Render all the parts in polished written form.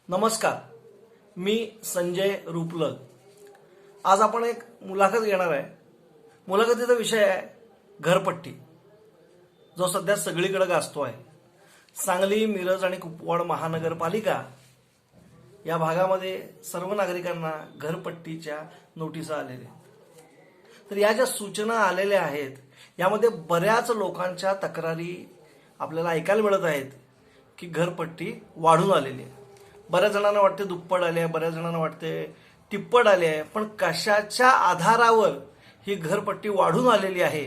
नमस्कार, मी संजय रुपलग. आज आपण एक मुलाखत घेणार आहे. मुलाखतीचा विषय आहे घरपट्टी, जो सध्या सगळीकडे गाजतो आहे. सांगली, मिरज आणि कुपवाड महानगरपालिका या भागामध्ये सर्व नागरिकांना घरपट्टीच्या नोटिसा आलेल्या आहेत. तर या ज्या सूचना आलेल्या आहेत यामध्ये बऱ्याच लोकांच्या तक्रारी आपल्याला ऐकायला मिळत आहेत की घरपट्टी वाढून आलेली आहे. बऱ्याच जणांना वाटते दुप्पट आले आहे, बऱ्याच जणांना वाटते तिप्पट आले आहे. पण कशाच्या आधारावर ही घरपट्टी वाढून आलेली आहे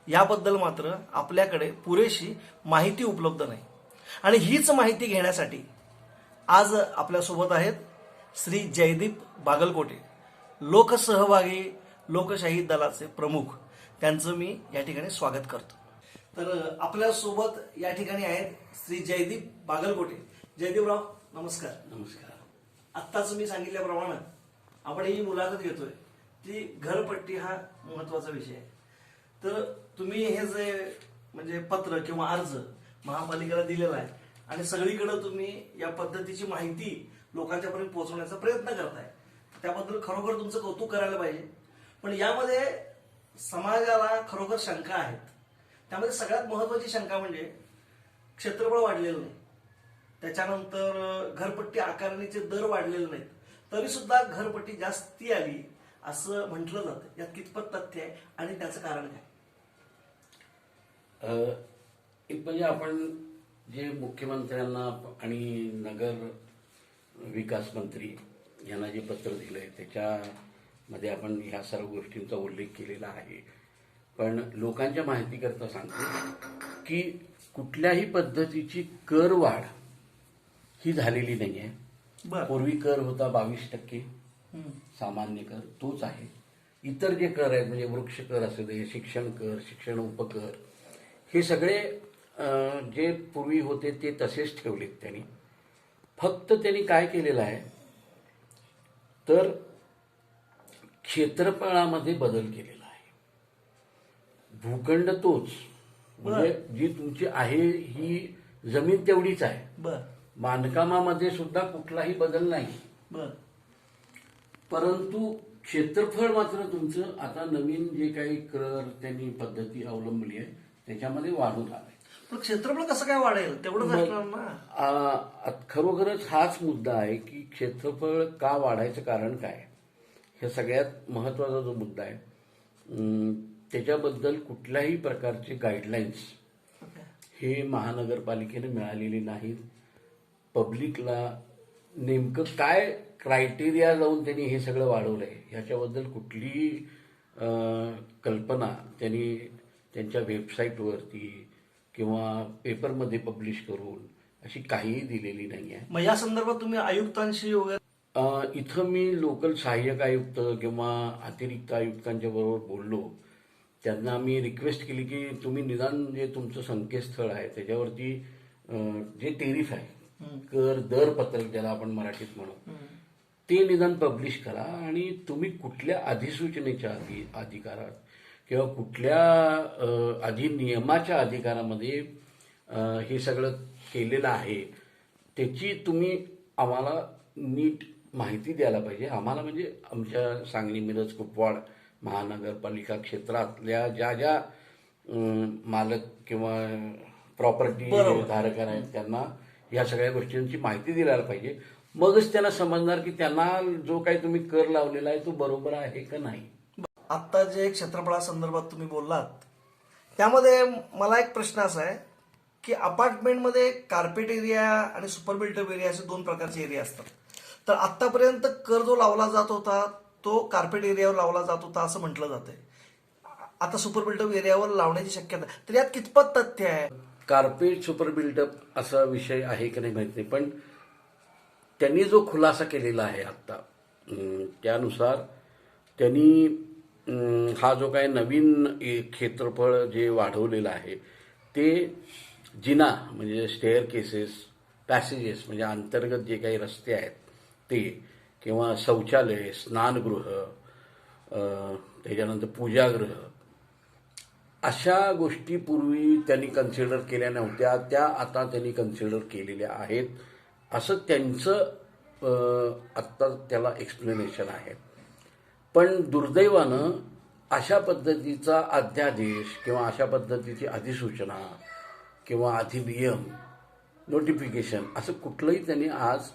याबद्दल मात्र आपल्याकडे पुरेशी माहिती उपलब्ध नाही. आणि हीच माहिती घेण्यासाठी आज आपल्यासोबत आहेत श्री जयदीप बागलकोटे, लोकसहभागी लोकशाही दलाचे प्रमुख. त्यांचं मी या ठिकाणी स्वागत करतो. तर आपल्यासोबत या ठिकाणी आहेत श्री जयदीप बागलकोटे. जयदीपराव, नमस्कार. नमस्कार. आत्ताच मी सांगितल्याप्रमाणे आपण ही मुलाखत घेतोय ती घरपट्टी हा महत्वाचा विषय आहे. तर तुम्ही हे जे म्हणजे पत्र किंवा अर्ज महापालिकेला दिलेला आहे आणि सगळीकडे तुम्ही या पद्धतीची माहिती लोकांच्यापर्यंत पोहोचवण्याचा प्रयत्न करताय, त्याबद्दल खरोखर तुमचं कौतुक करायला पाहिजे. पण यामध्ये समाजाला खरोखर शंका आहेत. त्यामध्ये सगळ्यात महत्वाची शंका म्हणजे क्षेत्रफळ वाढलेलं नाही, त्याच्यानंतर घरपट्टी आकारणीचे दर वाढलेले नाहीत, तरी सुद्धा घरपट्टी जास्ती आली असं म्हटलं जातं. यात कितपत तथ्य आहे आणि त्याचं कारण काय? एक म्हणजे आपण जे मुख्यमंत्र्यांना आणि नगर विकास मंत्री यांना जे पत्र दिलंय त्याच्यामध्ये आपण ह्या सर्व गोष्टींचा उल्लेख केलेला आहे. पण लोकांच्या माहितीकरता सांगतो की कुठल्याही पद्धतीची कर वाढ ही झालेली नाहीये. पूर्वी कर होता 22%, सामान्य कर तोच आहे. इतर जे कर आहेत म्हणजे वृक्ष कर असू दे, शिक्षण कर, शिक्षण उपकर, हे सगळे जे पूर्वी होते ते तसेच ठेवलेत त्यांनी. फक्त त्यांनी काय केलेलं आहे तर क्षेत्रफळामध्ये बदल केलेला आहे. भूखंड तोच, म्हणजे जी तुमची आहे ही जमीन तेवढीच आहे. बांधकामामध्ये सुद्धा कुठलाही बदल नाही. परंतु क्षेत्रफळ मात्र तुमचं आता नवीन जे काही कर त्यांनी पद्धती अवलंबली आहे त्याच्यामध्ये वाढून आलंय. पण क्षेत्रफळ कसं काय वाढेल? तेवढंच असणार ना. खरोखरच हाच मुद्दा आहे की क्षेत्रफळ का वाढायचं कारण काय, हे सगळ्यात महत्वाचा जो मुद्दा आहे. त्याच्याबद्दल कुठल्याही प्रकारचे गाईडलाईन्स हे महानगरपालिकेने मिळालेले नाहीत. पब्लिकला नेमकं काय क्रायटेरिया लावून त्यांनी हे सगळं वाढवलंय ह्याच्याबद्दल कुठलीही कल्पना त्यांनी त्यांच्या वेबसाईटवरती किंवा पेपरमध्ये पब्लिश करून अशी काहीही दिलेली नाही आहे. मग या संदर्भात तुम्ही आयुक्तांशी वगैरे? इथं मी लोकल सहाय्यक आयुक्त किंवा अतिरिक्त आयुक्तांच्या बरोबर बोललो. त्यांना मी रिक्वेस्ट केली की तुम्ही निदान जे तुमचं संकेतस्थळ आहे त्याच्यावरती जे टेरिफ आहे, कर दर पत्रक ज्याला आपण मराठीत म्हणू, ते निदान पब्लिश करा. आणि तुम्ही कुठल्या अधिसूचनेच्या अधिकारात किंवा कुठल्या अधिनियमाच्या अधिकारामध्ये हे सगळं केलेलं आहे त्याची तुम्ही आम्हाला नीट माहिती द्यायला पाहिजे. आम्हाला म्हणजे आमच्या सांगली, मिरज, कुपवाड महानगरपालिका क्षेत्रातल्या ज्या ज्या मालक किंवा प्रॉपर्टी धारक आहेत त्यांना या सगळ्या गोष्टींची माहिती द्यायला पाहिजे. मगच त्यांना समजणार की त्यांना जो काही तुम्ही कर लावलेला आहे तो बरोबर आहे का नाही. आता जे क्षेत्रफळासंदर्भात तुम्ही बोललात त्यामध्ये मला एक प्रश्न असा आहे की अपार्टमेंटमध्ये कार्पेट एरिया आणि सुपर बिल्टअप एरिया असे दोन प्रकारचे एरिया असतात. तर आतापर्यंत कर जो लावला जात होता तो कार्पेट एरियावर लावला जात होता असं म्हटलं जातंय. आता सुपर बिल्टअप एरियावर लावण्याची शक्यता, तर यात कितपत तथ्य आहे? कार्पेट सुपर बिल्डअप असा विषय आहे की नाही माहित नाही, पण त्यांनी जो खुलासा केलेला आहे आता त्यानुसार त्यांनी हा जो काही नवीन क्षेत्रफळ जे वाढवलेलं आहे ते जिना म्हणजे स्टेअर केसेस, पॅसेजेस म्हणजे अंतर्गत जे काही रस्ते आहेत ते, किंवा शौचालय, स्नानगृह, त्याच्यानंतर पूजागृह, अशा गोष्टी पूर्वी त्यांनी कन्सिडर केल्या नव्हत्या, त्या आता त्यांनी कन्सिडर केलेल्या आहेत असं त्यांचं आत्ता त्याला एक्सप्लेनेशन आहे. पण दुर्दैवानं अशा पद्धतीचा अध्यादेश किंवा अशा पद्धतीची अधिसूचना किंवा अधिनियम नोटिफिकेशन असं कुठलंही त्यांनी आज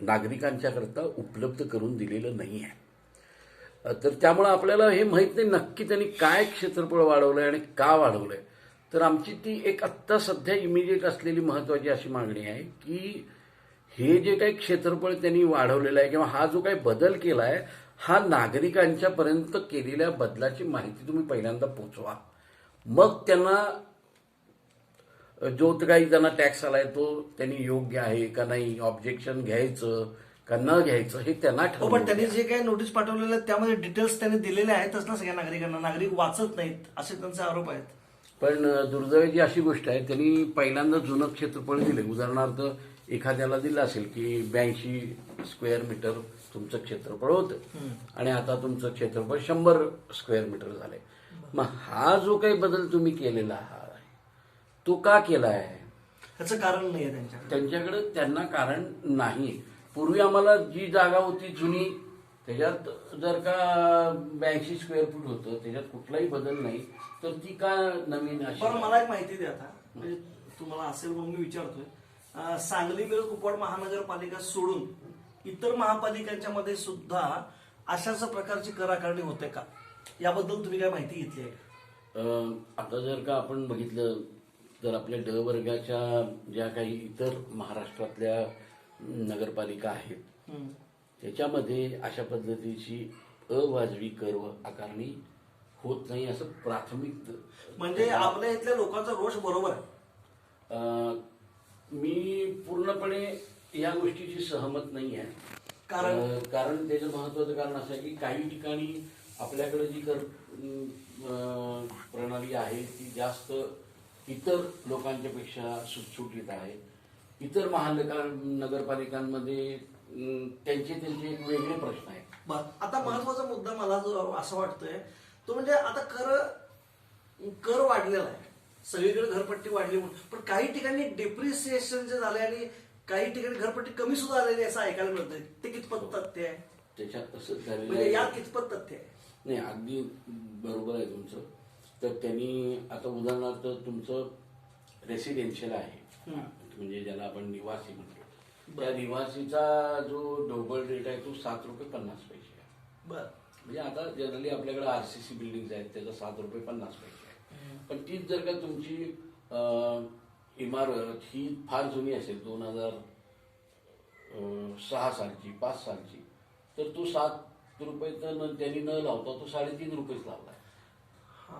नागरिकांच्याकरता उपलब्ध करून दिलेलं नाही आहे. तर त्यामुळं आपल्याला हे माहीत नाही नक्की त्यांनी काय क्षेत्रफळ वाढवलंय आणि का वाढवलंय. तर आमची ती एक आत्ता सध्या इमिजिएट असलेली महत्त्वाची अशी मागणी आहे की हे जे काही क्षेत्रफळ त्यांनी वाढवलेलं आहे किंवा हा जो काही बदल केला आहे हा नागरिकांच्यापर्यंत केलेल्या बदलाची माहिती तुम्ही पहिल्यांदा पोचवा. मग त्यांना जो काही त्यांना टॅक्स आलाय तो त्यांनी योग्य आहे का नाही, ऑब्जेक्शन घ्यायचं का न घ्यायचं हे त्यांना पण ठरवलं. त्यांनी जे काही नोटीस पाठवलेले आहेत त्यामध्ये डिटेल्स त्यांनी दिलेले आहेतच ना सगळ्या नागरिकांना. नागरिक वाचत नाहीत असे त्यांचे आरोप आहेत. पण दुर्दैवाची अशी गोष्ट आहे त्यांनी पहिल्यांदा जुनं क्षेत्रफळ दिले. उदाहरणार्थ एखाद्याला दिलं असेल की 82 स्क्वेअर मीटर तुमचं क्षेत्रफळ होतं आणि आता तुमचं क्षेत्रफळ 100 स्क्वेअर मीटर झालंय. मग हा जो काही बदल तुम्ही केलेला आहे तो का केला आहे? त्याचं कारण नाही आहे त्यांच्याकडे त्यांना कारण नाही. पूर्वी आम्हाला जी जागा होती जुनी त्याच्यात जर का 82 स्क्वेअर फूट होतं त्याच्यात कुठलाही बदल नाही तर ती का नवीन अशी? बरं मला एक माहिती द्या आता, म्हणजे तुम्हाला असेल म्हणून मी विचारतोय. सांगली मिरज कुपवाड महानगरपालिका सोडून इतर महापालिकांच्या मध्ये सुद्धा अशाच प्रकारची कर आकारणी होते का, याबद्दल तुम्ही काय माहिती घेतली आहे? आता जर का आपण बघितलं तर आपल्या ड वर्गाच्या ज्या काही इतर महाराष्ट्रातल्या नगरपालिका आहेत त्याच्यामध्ये अशा पद्धतीची अवाजवी कर आकारणी होत नाही असं प्राथमिक. म्हणजे आपल्या इथल्या लोकांचा रोष बरोबर आहे. मी पूर्णपणे या गोष्टीची सहमत नाही आहे. कारण त्याचं महत्वाचं कारण असं आहे की काही ठिकाणी आपल्याकडे जी कर प्रणाली आहे ती जास्त इतर लोकांच्या पेक्षा सुटसुटीत आहे. इतर नगरपालिकांमध्ये त्यांचे एक वेगळे प्रश्न आहेत. बरं, आता महत्वाचा मुद्दा मला जो असं वाटतोय तो म्हणजे आता कर वाढलेला आहे, सगळीकडे घरपट्टी वाढली म्हणून, पण काही ठिकाणी डिप्रिसिएशन जे झाले आणि काही ठिकाणी घरपट्टी कमी सुद्धा आलेली असं ऐकायला मिळतंय. ते कितपत तथ्य आहे? त्याच्यात असं झालेलं म्हणजे यात आहे. कितपत तथ्य आहे? नाही अगदी बरोबर आहे तुमचं. तर त्यांनी आता उदाहरणार्थ तुमचं रेसिडेन्शियल आहे म्हणजे ज्याला आपण निवासी म्हणतो त्या निवासीचा जो डोबल रेट आहे तो 7 रुपये 50 पैसे आहे. बरं, म्हणजे आता जनरली आपल्याकडे RCC बिल्डिंग आहेत त्याचा 7 रुपये 50 पैसे आहे. पण तीच जर का तुमची इमारत ही फार जुनी असेल 2006 सालची 5 सालची तर तो 7 रुपये तर त्यांनी न लावता तो 3.5 रुपयेच लावलाय.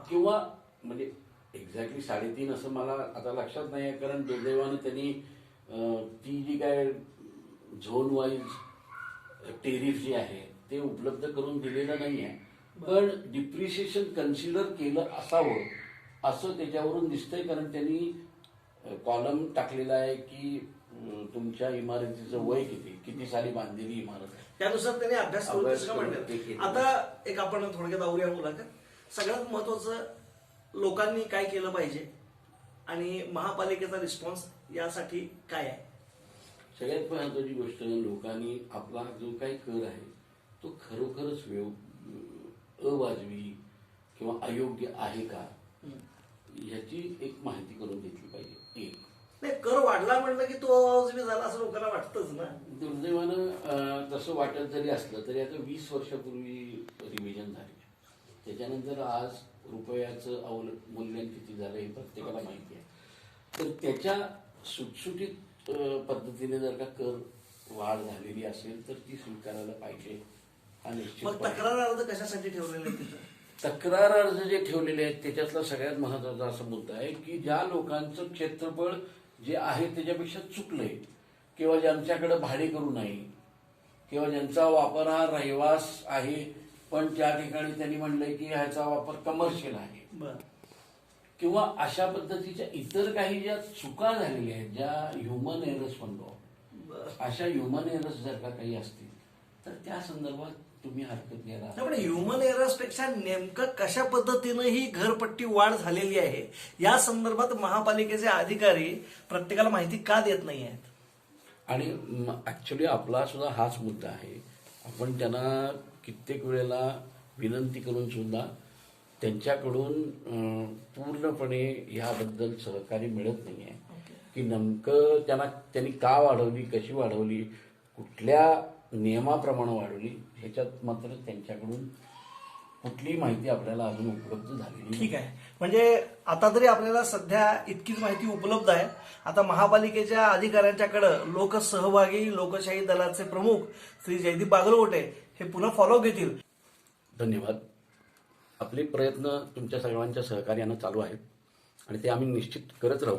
किंवा म्हणजे एक्झॅक्टली 3.5 असं मला आता लक्षात नाही आहे कारण दुर्दैवानं त्यांनी ती जी काय झोन वाईज टेरिफ जी आहे ते उपलब्ध करून दिलेलं नाही आहे. पण डिप्रिशिएशन कन्सिडर केलं असावं असं त्याच्यावरून दिसतंय कारण त्यांनी कॉलम टाकलेला आहे की तुमच्या इमारतीचं वय किती साली बांधलेली इमारत आहे त्यानुसार त्यांनी अभ्यास करून तसं का म्हणतात. आता एक आपण थोडक्यात आवरूया मुलाखत. सगळ्यात महत्वाचं लोकांनी काय केलं पाहिजे आणि महापालिकेचा रिस्पॉन्स यासाठी काय आहे? सगळ्यात महत्वाची गोष्ट लोकांनी आपला जो काही कर आहे तो खरोखरच अवाजवी किंवा अयोग्य आहे का ह्याची एक माहिती करून घेतली पाहिजे. एक नाही, कर वाढला म्हणलं की तो अवाजवी झाला असं लोकांना वाटतंच ना. दुर्दैवानं तसं वाटत जरी असलं तरी आता 20 वर्षापूर्वी रिव्हिजन झाली. त्याच्यानंतर आज रुपयाचं मूल्य किती झालं हे प्रत्येकाला माहिती आहे. तर त्याच्या सुटसुटीत पद्धतीने जर का कर वाढ झालेली असेल तर ती स्वीकारायला पाहिजे हा निश्चित. मग तक्रार अर्ज कशासाठी ठेवलेले आहेत तिथं? तक्रार अर्ज जे ठेवलेले आहेत त्याच्यातला सगळ्यात महत्वाचा असा मुद्दा आहे की ज्या लोकांचं क्षेत्रफळ जे आहे त्याच्यापेक्षा चुकलंय किंवा ज्यांच्याकडे भाडे करू नये किंवा ज्यांचा वापर हा रहिवास आहे पण त्या ठिकाणी त्यांनी म्हणलंय की ह्याचा वापर कमर्शियल आहे किंवा अशा पद्धतीच्या इतर काही ज्या चुका झालेल्या आहेत ज्या ह्युमन एरर्स म्हणतो अशा ह्युमन एरर्स जर का काही असतील तर त्या संदर्भात तुम्ही हरकत घ्यायला. पण ह्युमन एरर्स पेक्षा नेमकं कशा पद्धतीनं ही घरपट्टी वाढ झालेली आहे या संदर्भात महापालिकेचे अधिकारी प्रत्येकाला माहिती का देत नाही आहेत? आणि ऍक्च्युली आपला सुद्धा हाच मुद्दा आहे. आपण त्यांना कित्येक वेळेला विनंती करून सुद्धा त्यांच्याकडून पूर्णपणे ह्याबद्दल सहकार्य मिळत नाही आहे की नेमकं त्यांनी का वाढवली, कशी वाढवली, कुठल्या नियमाप्रमाणे वाढवली, ह्याच्यात मात्र त्यांच्याकडून कुठलीही माहिती आपल्याला अजून उपलब्ध झालेली नाही. ठीक आहे. म्हणजे आता तरी आपल्याला सध्या इतकीच माहिती उपलब्ध आहे. आता महापालिकेच्या अधिकाऱ्यांच्याकडे लोकसहभागी लोकशाही दलाचे प्रमुख श्री जयदीप बागलकोटे हे पुन्हा फॉलो घेतील. धन्यवाद. आपले प्रयत्न तुमच्या सर्वांच्या सहकार्यानं चालू आहेत आणि ते आम्ही निश्चित करत राहू.